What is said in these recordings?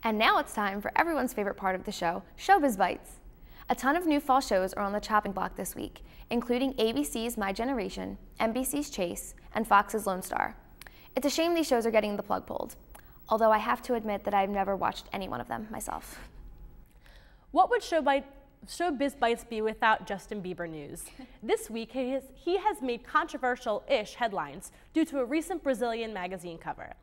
And now it's time for everyone's favorite part of the show, Showbiz Bites. A ton of new fall shows are on the chopping block this week, including ABC's My Generation, NBC's Chase, and Fox's Lone Star. It's a shame these shows are getting the plug pulled, although I have to admit that I've never watched any one of them myself. What would Showbiz Bites be without Justin Bieber news? This week, he has made controversial-ish headlines due to a recent Brazilian magazine cover.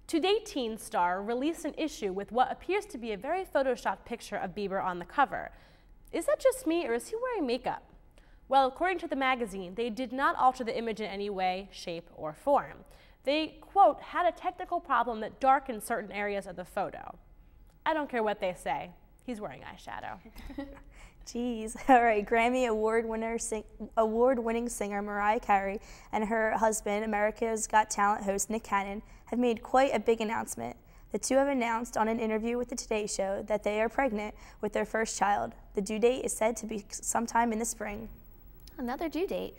Today Teen Star released an issue with what appears to be a very photoshopped picture of Bieber on the cover. Is that just me, or is he wearing makeup? Well, according to the magazine, they did not alter the image in any way, shape, or form. They, quote, had a technical problem that darkened certain areas of the photo. I don't care what they say. He's wearing eyeshadow. Jeez. All right. Grammy award-winning singer Mariah Carey and her husband, America's Got Talent host Nick Cannon, have made quite a big announcement. The two have announced on an interview with the Today Show that they are pregnant with their first child. The due date is said to be sometime in the spring. Another due date.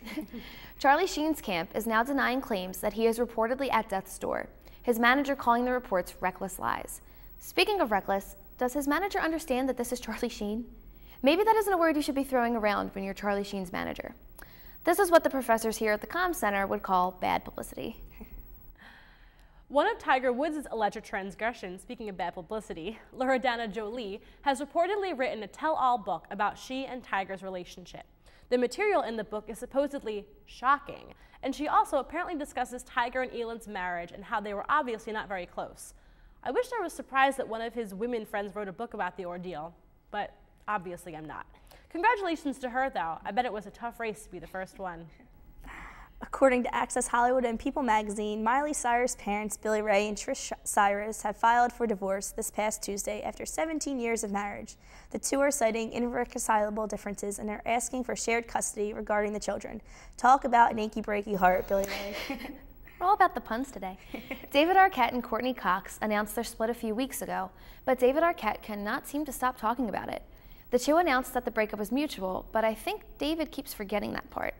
Charlie Sheen's camp is now denying claims that he is reportedly at death's door, his manager calling the reports reckless lies. Speaking of reckless, does his manager understand that this is Charlie Sheen? Maybe that isn't a word you should be throwing around when you're Charlie Sheen's manager. This is what the professors here at the Comm Center would call bad publicity. One of Tiger Woods' alleged transgressions, speaking of bad publicity, Loredana Jolie, has reportedly written a tell-all book about she and Tiger's relationship. The material in the book is supposedly shocking, and she also apparently discusses Tiger and Elon's marriage and how they were obviously not very close. I wish I was surprised that one of his women friends wrote a book about the ordeal, but obviously I'm not. Congratulations to her, though. I bet it was a tough race to be the first one. According to Access Hollywood and People magazine, Miley Cyrus' parents, Billy Ray and Trish Cyrus, have filed for divorce this past Tuesday after 17 years of marriage. The two are citing irreconcilable differences and are asking for shared custody regarding the children. Talk about an achy breaky heart, Billy Ray. We're all about the puns today. David Arquette and Courtney Cox announced their split a few weeks ago, but David Arquette cannot seem to stop talking about it. The two announced that the breakup was mutual, but I think David keeps forgetting that part.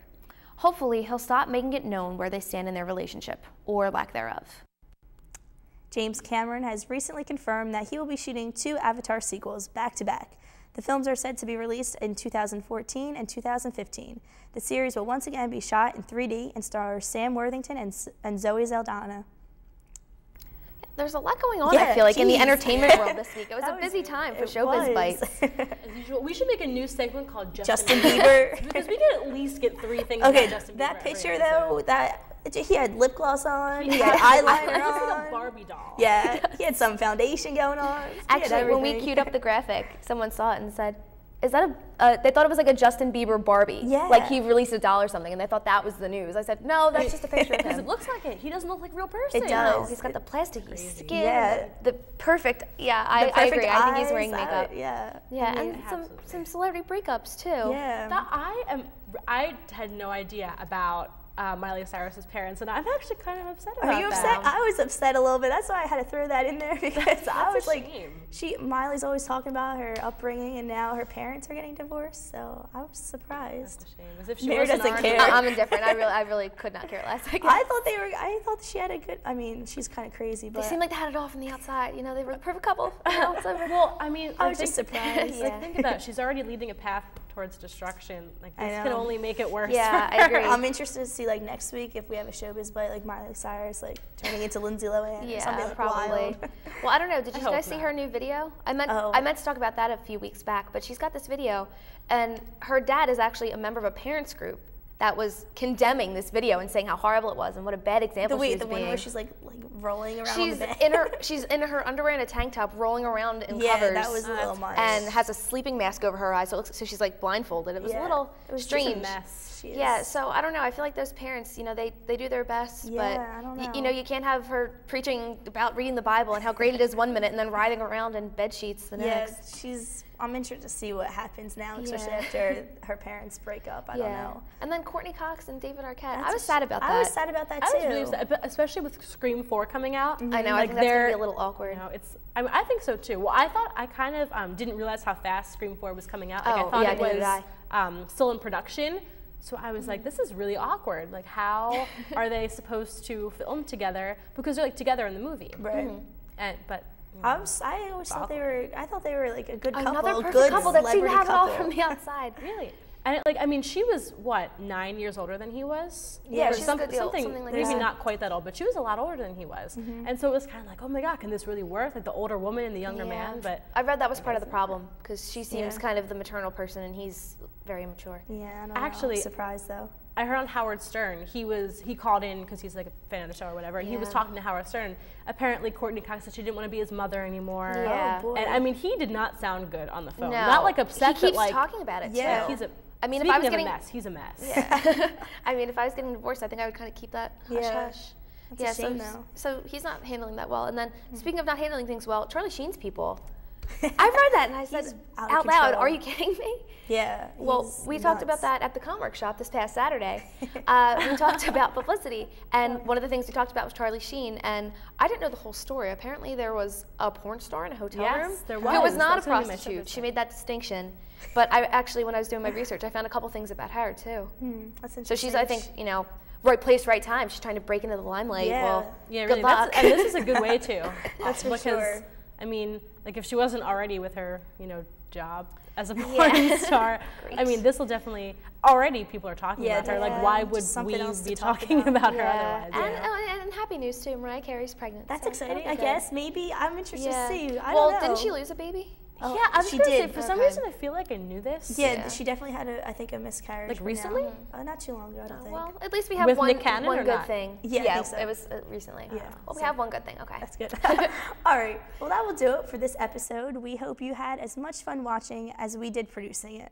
Hopefully, he'll stop making it known where they stand in their relationship, or lack thereof. James Cameron has recently confirmed that he will be shooting 2 Avatar sequels back-to-back. The films are said to be released in 2014 and 2015. The series will once again be shot in 3D and stars Sam Worthington and Zoe Saldana. There's a lot going on, I feel like, in the entertainment world this week. It was a busy time for Showbiz Bites. As usual, we should make a new segment called Justin Bieber. Because we can at least get 3 things about Justin Bieber. That picture, though, he had lip gloss on, he had eyeliner on. He looks like a Barbie doll. Yeah, he had some foundation going on. Actually, when we queued up the graphic, someone saw it and said, is that they thought it was like a Justin Bieber Barbie. Yeah. Like he released a doll or something, and they thought that was the news. I said, no, that's just a picture of him. It looks like it. He doesn't look like a real person. It does. No, he's got the plasticky skin. Yeah. The perfect, I agree. I think he's wearing makeup. Yeah. Yeah, and some celebrity breakups, too. Yeah. I had no idea about Miley Cyrus's parents, and I'm actually kind of upset about that. Are you upset? I was upset a little bit. That's why I had to throw that in there, because I was like, Miley's always talking about her upbringing, and now her parents are getting divorced, so I was surprised. That's a shame. As if she Mare doesn't care. I'm indifferent. I really could not care less. I thought she had a good, she's kind of crazy, but. They seemed like they had it all from the outside. You know, they were the perfect couple. Well, I mean, I was just surprised. Like, think about it. She's already leading a path towards destruction. Like, this can only make it worse. Yeah, I agree. I'm interested to see, like, next week if we have a Showbiz Bite, like Miley Cyrus, like, turning into Lindsay Lohan or something like probably. Wild. Well, I don't know. Did you guys see her new video? I meant to talk about that a few weeks back, but she's got this video, and her dad is actually a member of a parents group that was condemning this video and saying how horrible it was and what a bad example she was being. The one where she's like rolling around on the bed. She's in her underwear and a tank top, rolling around in covers. Yeah, that was a little much. And has a sleeping mask over her eyes, so she's like blindfolded. It was a little strange. Just a mess. Yeah, so I don't know. I feel like those parents, you know, they do their best, but I don't know. you know, you can't have her preaching about reading the Bible and how great it is one minute and then writhing around in bed sheets the next. Yeah, I'm interested to see what happens now, especially after her parents break up. I don't know. And then Courtney Cox and David Arquette. I was sad about that. I was sad about that too. I was really upset, especially with Scream 4 coming out. I know. I think that's gonna be a little awkward. You know, I think so too. Well, I kind of didn't realize how fast Scream 4 was coming out. Like, I thought it was still in production. So I was like, this is really awkward. Like, how are they supposed to film together? Because they're like together in the movie. Right. But I always thought they were. I thought they were like a good couple. Another perfect good couple that seemed to have it all couple. from the outside. Really? And like, I mean, she was what, 9 years older than he was? Yeah, Or she's a good deal, something like maybe that. not quite that old, but she was a lot older than he was. And so it was kind of like, oh my God, can this really work? Like the older woman and the younger man, but. I read that was part of the problem because she seems kind of the maternal person and he's very immature. Yeah, I don't know. Actually, I'm surprised though. I heard on Howard Stern, he called in because he's like a fan of the show or whatever, and he was talking to Howard Stern. Apparently, Courtney Cox said she didn't want to be his mother anymore. Yeah. Oh, boy. And I mean, he did not sound good on the phone. No. Not like upset, He keeps but like. talking about it Yeah. too. He's a. I mean, Speaking if I was of getting a mess, he's a mess. Yeah. I mean, if I was getting divorced, I think I would kind of keep that hush hush. That's a shame, though. So he's not handling that well. And then, speaking of not handling things well, Charlie Sheen's people. I read that and I said out loud, control. "Are you kidding me?" Yeah. Well, we talked about that at the Com Workshop this past Saturday. We talked about publicity, and one of the things we talked about was Charlie Sheen, and I didn't know the whole story. Apparently, there was a porn star in a hotel room. Yes, there Who was. was not That's a what he prostitute. mentioned. She made that distinction. But I actually, when I was doing my research, I found a couple things about her, too. That's interesting. So she's, I think, right place, right time. She's trying to break into the limelight. Yeah. Well, Yeah, good really. luck. And this is a good way too. That's for because, sure. I mean, like if she wasn't already with her, job as a porn star, I mean, this will definitely, already people are talking about her. Like, why would just something we else to be talk talking about her Yeah. otherwise? And happy news, too. Mariah Carey's pregnant. That's so exciting. that'll I be guess good. maybe I'm interested Yeah. to see. I Well, don't know. didn't she lose a baby? Oh, Yeah, I was she gonna say, did. for some Okay. reason I feel like I knew this. Yeah, she definitely had I think a miscarriage. Like but recently? now- not too long ago, I don't think. Well, at least we have With one Nick Cannon one or good not? thing. Yeah, I yeah, think so. it was recently. Yeah, Well, we so- have one good thing. Okay. That's good. All right. Well, that will do it for this episode. We hope you had as much fun watching as we did producing it.